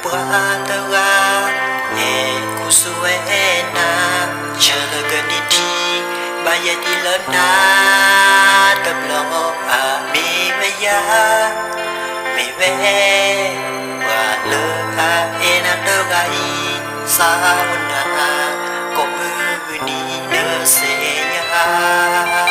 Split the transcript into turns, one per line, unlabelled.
Pratanga kusuena chalaganiti bayadi lana tablo mi maya mi ve wa lo a ena do gai sa na ko mu ni no se ya